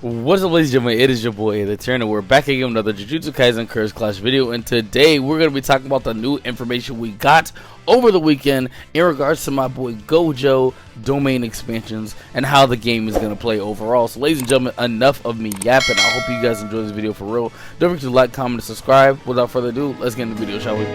What's up, ladies and gentlemen? It is your boy AyeeThatsAaron, and we're back again with another Jujutsu Kaisen Curse Clash video. And today we're going to be talking about the new information we got over the weekend in regards to my boy Gojo domain expansions and how the game is going to play overall. So, ladies and gentlemen, enough of me yapping. I hope you guys enjoy this video for real. Don't forget to like, comment, and subscribe. Without further ado, let's get into the video, shall we?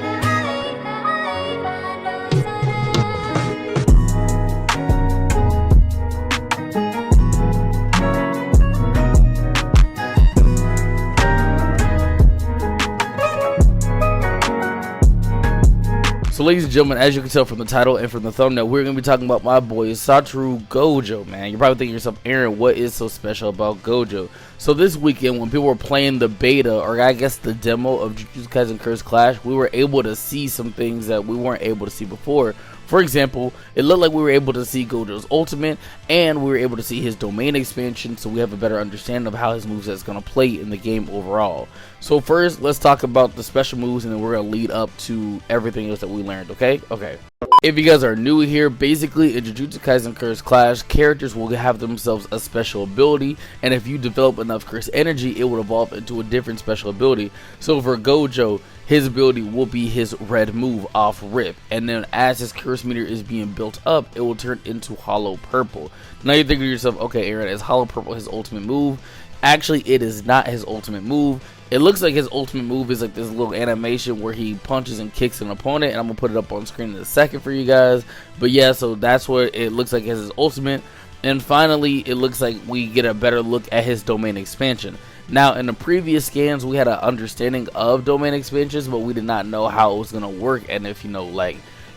So, ladies and gentlemen, as you can tell from the title and from the thumbnail, we're going to be talking about my boy AyeeThatsAaron Gojo, man. You're probably thinking to yourself, Aaron, what is so special about Gojo? So this weekend, when people were playing the beta, or I guess the demo of Jujutsu Kaisen Curse Clash, we were able to see some things that we weren't able to see before. For example, it looked like we were able to see Gojo's ultimate, and we were able to see his domain expansion, so we have a better understanding of how his moveset is going to play in the game overall. So first, let's talk about the special moves, and then we're going to lead up to everything else that we learned, okay? Okay. If you guys are new here, basically in Jujutsu Kaisen Curse Clash, characters will have themselves a special ability, and if you develop enough curse energy, it will evolve into a different special ability. So for Gojo, his ability will be his red move off rip, and then as his curse meter is being built up, it will turn into hollow purple. Now you're thinking to yourself, okay, Aaron, is hollow purple his ultimate move? Actually, it is not his ultimate move. It looks like his ultimate move is like this little animation where he punches and kicks an opponent, and I'm gonna put it up on screen in a second for you guys. But yeah, so that's what it looks like as his ultimate. And finally, it looks like we get a better look at his domain expansion. Now, in the previous scans, we had an understanding of domain expansions, but we did not know how it was gonna work, and if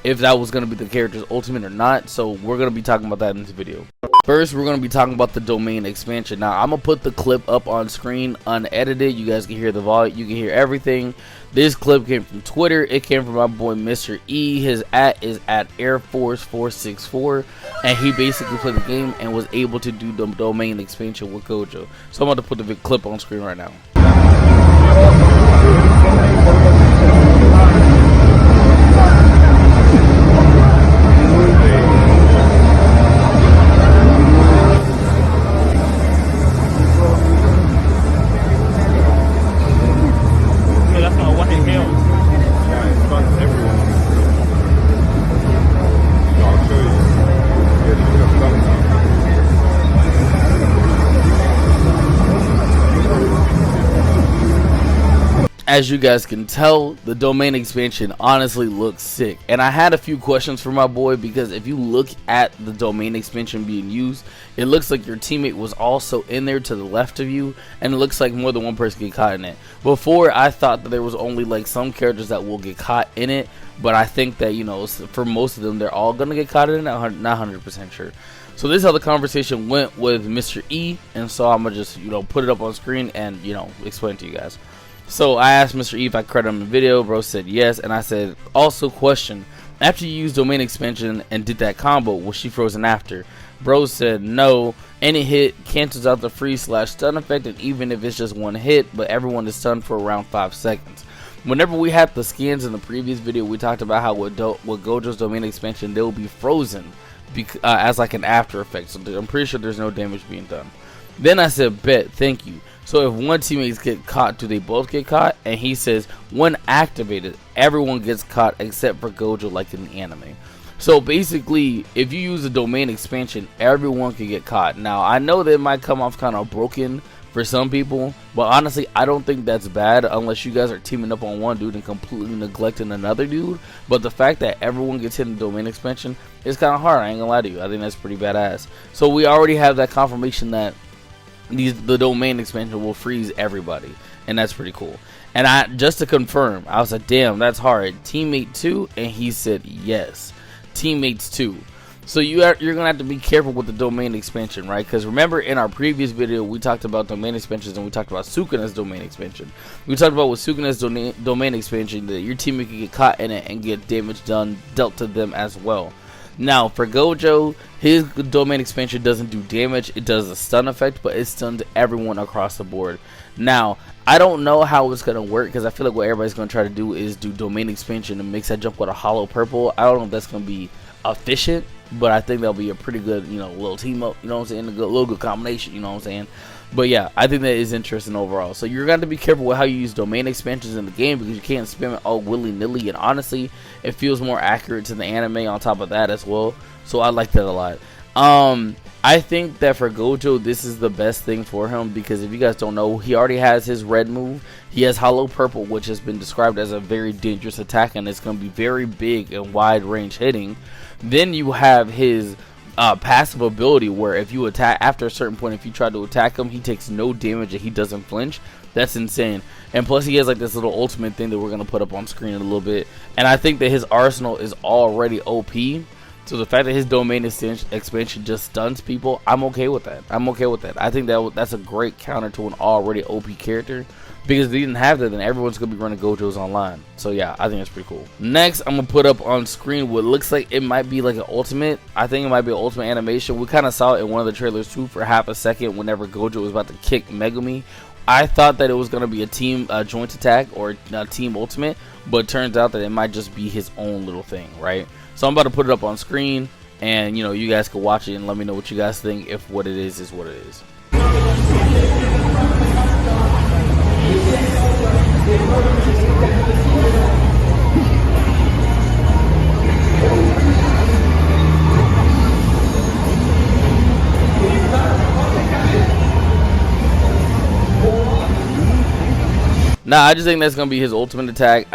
if that was gonna be the character's ultimate or not. So we're gonna be talking about that in this video. First, we're going to be talking about the domain expansion. Now, I'm going to put the clip up on screen unedited. You guys can hear the volume. You can hear everything. This clip came from Twitter. It came from my boy Mr. E. His @ is @AirForce464. And he basically played the game and was able to do the domain expansion with Gojo. So I'm about to put the clip on screen right now. As you guys can tell, the domain expansion honestly looks sick. And I had a few questions for my boy, because if you look at the domain expansion being used, it looks like your teammate was also in there to the left of you, and it looks like more than one person get caught in it. Before, I thought that there was only like some characters that will get caught in it, but I think that, you know, for most of them, they're all gonna get caught in it. Not 100% sure. So this is how the conversation went with Mr. E, and so I'm gonna just, you know, put it up on screen and, you know, explain it to you guys. So I asked Mr. E if I credit him in the video. Bro said yes, and I said, also question, after you use domain expansion and did that combo, was she frozen after? Bro said no, any hit cancels out the freeze/stun effect, and even if it's just one hit, but everyone is stunned for around 5 seconds. Whenever we had the scans in the previous video, we talked about how with Gojo's domain expansion, they'll be frozen as like an after effect, so I'm pretty sure there's no damage being done. Then I said, bet, thank you. So if one teammate get caught, do they both get caught? And he says, when activated, everyone gets caught except for Gojo, like in the anime. So basically, if you use the domain expansion, everyone can get caught. Now, I know that it might come off kind of broken for some people, but honestly, I don't think that's bad unless you guys are teaming up on one dude and completely neglecting another dude. But the fact that everyone gets hit in the domain expansion is kind of hard, I ain't gonna lie to you. I think that's pretty badass. So we already have that confirmation that the domain expansion will freeze everybody, and that's pretty cool. And just to confirm, I was like, damn, that's hard. Teammate 2, and he said yes, teammates 2. So you're gonna have to be careful with the domain expansion, right? Because remember, in our previous video, we talked about domain expansions, and we talked about Sukuna's domain expansion. We talked about with Sukuna's domain expansion that your teammate can get caught in it and get damage dealt to them as well. Now for Gojo, his domain expansion doesn't do damage, it does a stun effect, but it stuns everyone across the board. Now I don't know how it's gonna work, because I feel like what everybody's gonna try to do is do domain expansion and mix that jump with a hollow purple. I don't know if that's gonna be efficient, but I think that'll be a pretty good, you know, little team up, you know what I'm saying, a little good combination, you know what I'm saying. But yeah, I think that is interesting overall. So you're going to be careful with how you use domain expansions in the game, because you can't spam it all willy-nilly, and honestly it feels more accurate to the anime on top of that as well. So I like that a lot. I think that for Gojo, this is the best thing for him, because if you guys don't know, he already has his red move. He has Hollow Purple, which has been described as a very dangerous attack, and it's going to be very big and wide range hitting. Then you have his passive ability, where if you attack after a certain point, if you try to attack him, he takes no damage and he doesn't flinch. That's insane. And plus he has like this little ultimate thing that we're going to put up on screen in a little bit, and I think that his arsenal is already OP. So the fact that his domain expansion just stuns people, I'm okay with that. I'm okay with that. I think that's a great counter to an already OP character, because if they didn't have that, then everyone's going to be running Gojos online. So yeah, I think that's pretty cool. Next, I'm going to put up on screen what looks like it might be like an ultimate. I think it might be an ultimate animation. We kind of saw it in one of the trailers too for half a second whenever Gojo was about to kick Megumi. I thought that it was going to be a team joint attack or a team ultimate, but it turns out that it might just be his own little thing, right? So I'm about to put it up on screen, and you know, you guys can watch it and let me know what you guys think, if what it is what it is. Nah, I just think that's gonna be his ultimate attack.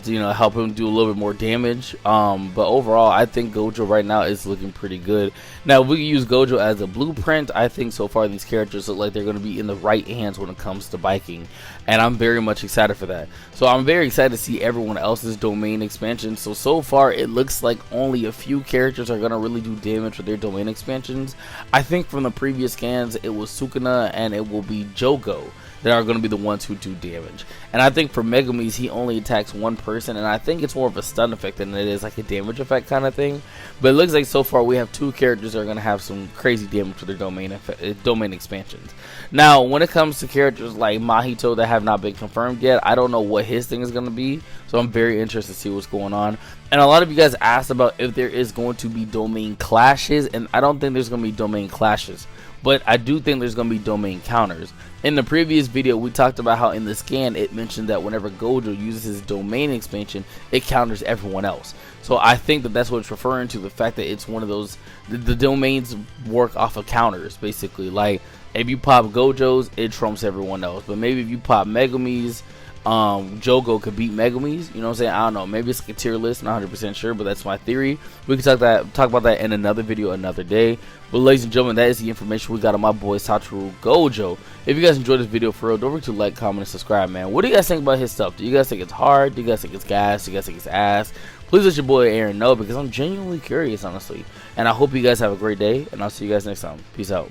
You know, help him do a little bit more damage. But overall, I think Gojo right now is looking pretty good. Now, we can use Gojo as a blueprint. I think so far these characters look like they're gonna be in the right hands when it comes to biking, and I'm very much excited for that. So I'm very excited to see everyone else's domain expansion. So far it looks like only a few characters are gonna really do damage with their domain expansions. I think from the previous scans, it was Sukuna and it will be Jogo that are going to be the ones who do damage. And I think for Megumi's, he only attacks one person, and I think it's more of a stun effect than it is like a damage effect kind of thing. But it looks like so far we have two characters that are going to have some crazy damage for their domain expansions. Now, when it comes to characters like Mahito that have not been confirmed yet, I don't know what his thing is going to be, so I'm very interested to see what's going on. And a lot of you guys asked about if there is going to be domain clashes, and I don't think there's going to be domain clashes, but I do think there's going to be domain counters. In the previous video, we talked about how in the scan it mentioned that whenever Gojo uses his domain expansion, it counters everyone else. So I think that that's what it's referring to, the fact that it's one of those, the domains work off of counters, basically. Like, if you pop Gojo's, it trumps everyone else. But maybe if you pop Megumi's, Jogo could beat Megumi's, you know what I'm saying? I don't know, maybe it's like a tier list, not 100% sure, but that's my theory. We can talk about that in another video another day. But ladies and gentlemen, that is the information we got on my boy Satoru Gojo. If you guys enjoyed this video for real, don't forget to like, comment, and subscribe, man. What do you guys think about his stuff? Do you guys think it's hard? Do you guys think it's gas? Do you guys think it's ass? Please let your boy Aaron know, because I'm genuinely curious, honestly. And I hope you guys have a great day, and I'll see you guys next time. Peace out.